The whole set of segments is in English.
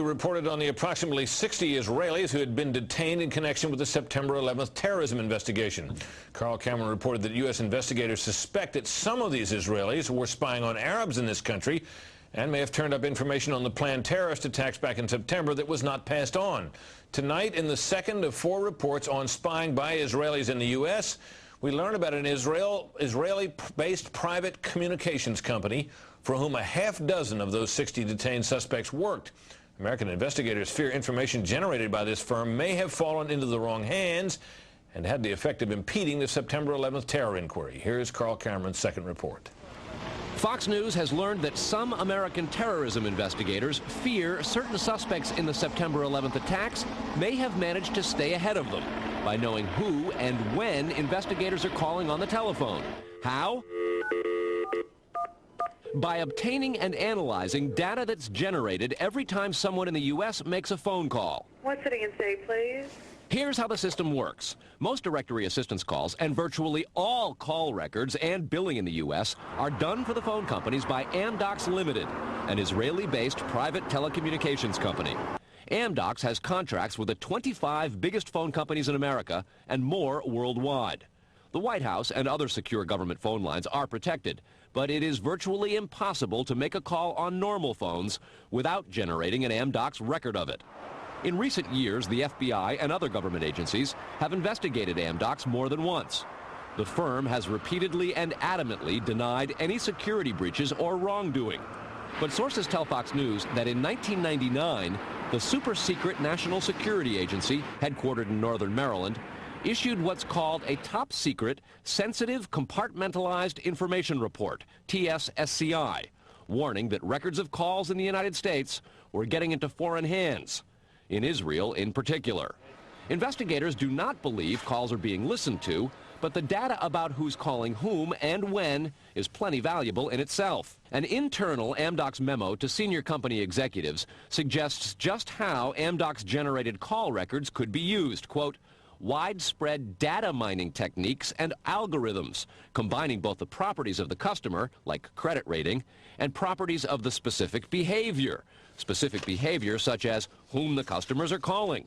We reported on the approximately 60 Israelis who had been detained in connection with the September 11th terrorism investigation. Carl Cameron reported that U.S. investigators suspect that some of these Israelis were spying on Arabs in this country and may have turned up information on the planned terrorist attacks back in September that was not passed on. Tonight, in the second of 4 reports on spying by Israelis in the U.S., we learn about an Israeli-based private communications company for whom a half-dozen of those 60 detained suspects worked. American investigators fear information generated by this firm may have fallen into the wrong hands and had the effect of impeding the September 11th terror inquiry. Here's Carl Cameron's second report. Fox News has learned that some American terrorism investigators fear certain suspects in the September 11th attacks may have managed to stay ahead of them by knowing who and when investigators are calling on the telephone. How? By obtaining and analyzing data that's generated every time someone in the U.S. makes a phone call. One sitting and stay, please. Here's how the system works. Most directory assistance calls and virtually all call records and billing in the U.S. are done for the phone companies by Amdocs Limited, an Israeli-based private telecommunications company. Amdocs has contracts with the 25 biggest phone companies in America and more worldwide. The White House and other secure government phone lines are protected, but it is virtually impossible to make a call on normal phones without generating an Amdocs record of it. In recent years, the FBI and other government agencies have investigated Amdocs more than once. The firm has repeatedly and adamantly denied any security breaches or wrongdoing. But sources tell Fox News that in 1999, the super-secret National Security Agency, headquartered in northern Maryland, issued what's called a top-secret, sensitive, compartmentalized information report, TSSCI, warning that records of calls in the United States were getting into foreign hands, in Israel in particular. Investigators do not believe calls are being listened to, but the data about who's calling whom and when is plenty valuable in itself. An internal Amdocs memo to senior company executives suggests just how Amdocs-generated call records could be used. Quote, widespread data mining techniques and algorithms, combining both the properties of the customer, like credit rating, and properties of the specific behavior such as whom the customers are calling.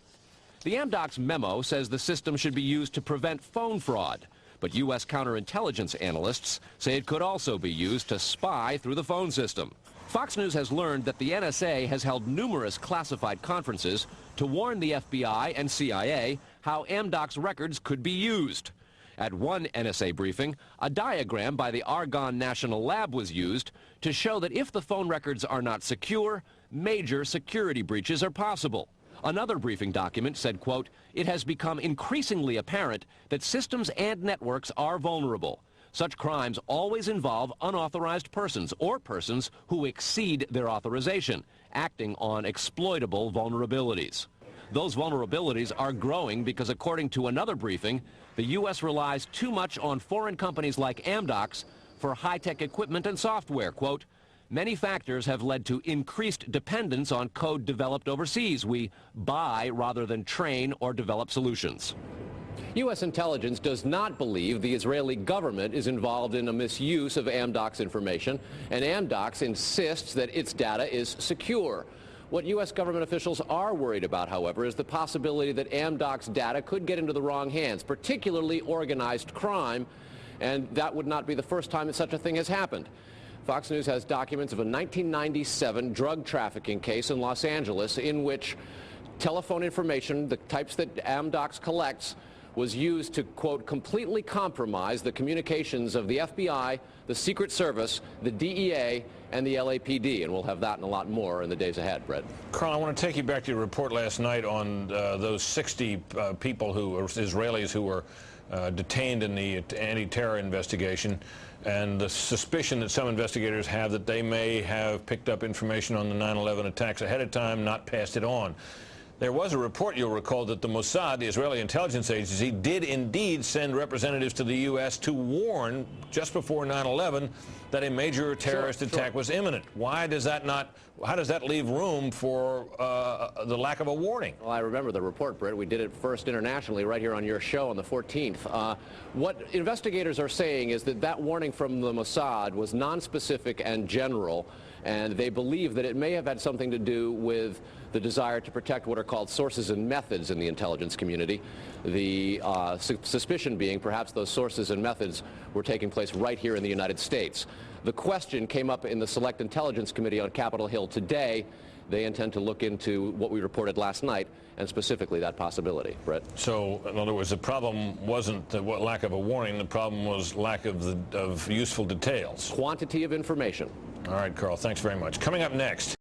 The Amdocs memo says the system should be used to prevent phone fraud, but U.S. counterintelligence analysts say it could also be used to spy through the phone system. Fox News has learned that the NSA has held numerous classified conferences to warn the FBI and CIA how Amdocs records could be used. At one NSA briefing, a diagram by the Argonne National Lab was used to show that if the phone records are not secure, major security breaches are possible. Another briefing document said, quote, it has become increasingly apparent that systems and networks are vulnerable. Such crimes always involve unauthorized persons or persons who exceed their authorization, acting on exploitable vulnerabilities. Those vulnerabilities are growing because, according to another briefing, the U.S. relies too much on foreign companies like Amdocs for high-tech equipment and software. Quote, many factors have led to increased dependence on code developed overseas. We buy rather than train or develop solutions. U.S. intelligence does not believe the Israeli government is involved in a misuse of Amdocs information, and Amdocs insists that its data is secure. What U.S. government officials are worried about, however, is the possibility that Amdocs data could get into the wrong hands, particularly organized crime, and that would not be the first time that such a thing has happened. Fox News has documents of a 1997 drug trafficking case in Los Angeles in which telephone information, the types that Amdocs collects, was used to, quote, completely compromise the communications of the FBI, the Secret Service, the DEA, and the LAPD. And we'll have that and a lot more in the days ahead, Brett. Carl, I want to take you back to your report last night on those 60 people who are Israelis who were detained in the anti-terror investigation, and the suspicion that some investigators have that they may have picked up information on the 9/11 attacks ahead of time, not passed it on. There was a report, you'll recall, that the Mossad, the Israeli intelligence agency, did indeed send representatives to the U.S. to warn just before 9/11 that a major terrorist attack was imminent. Why does that not? How does that leave room for the lack of a warning? Well, I remember the report, Britt. We did it first internationally right here on your show on the 14th. What investigators are saying is that that warning from the Mossad was nonspecific and general, and they believe that it may have had something to do with the desire to protect what are called sources and methods in the intelligence community. The suspicion being perhaps those sources and methods were taking place right here in the United States. The question came up in the Select Intelligence Committee on Capitol Hill today. They intend to look into what we reported last night, and specifically that possibility. Brett? So, in other words, the problem wasn't the lack of a warning. The problem was lack of useful details. Quantity of information. All right, Carl, thanks very much. Coming up next.